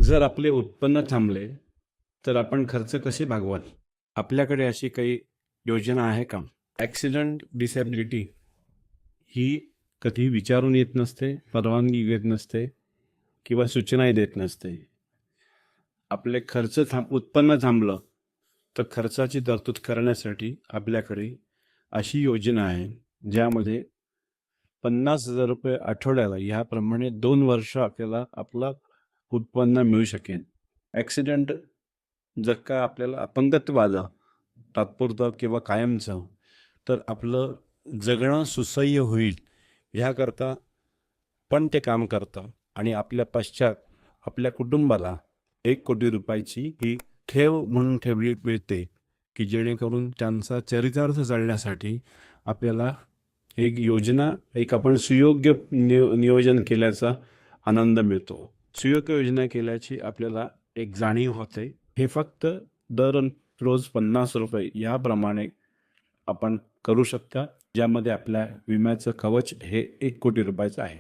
जर आपले उत्पन्न थांबले तर आपण खर्च कसे भागवाल? आपल्याकडे अशी काही योजना आहे का? ॲक्सिडेंट डिसॅबिलिटी ही कधी विचारून येत नसते, परवानगी घेत नसते किंवा सूचनाही देत नसते. आपले उत्पन्न थांबलं तर खर्चाची तरतूद करण्यासाठी आपल्याकडे अशी योजना आहे ज्यामध्ये 50,000 रुपये आठवड्याला ह्याप्रमाणे 2 वर्ष आपल्याला आपलं उत्पन्न मिळू शकेल. ॲक्सिडेंट जर का आपल्याला अपंगत्व आलं तात्पुरतं किंवा कायमचं, तर आपलं जगणं सुसह्य होईल ह्याकरता पण ते काम करतं आणि आपल्या पश्चात आपल्या कुटुंबाला 1,00,00,000 रुपयाची ही ठेव म्हणून ठेवली मिळते की जेणेकरून त्यांचा चरितार्थ चालण्यासाठी आपल्याला एक योजना, एक आपण सुयोग्य नियोजन केल्याचा आनंद मिळतो. सुयोग्य योजना केल्याची आपल्याला एक जाणीव होते. हे फक्त दररोज 50 रुपये याप्रमाणे आपण करू शकता, ज्यामध्ये आपल्या विम्याचं कवच हे 1,00,00,000 रुपयाचं आहे.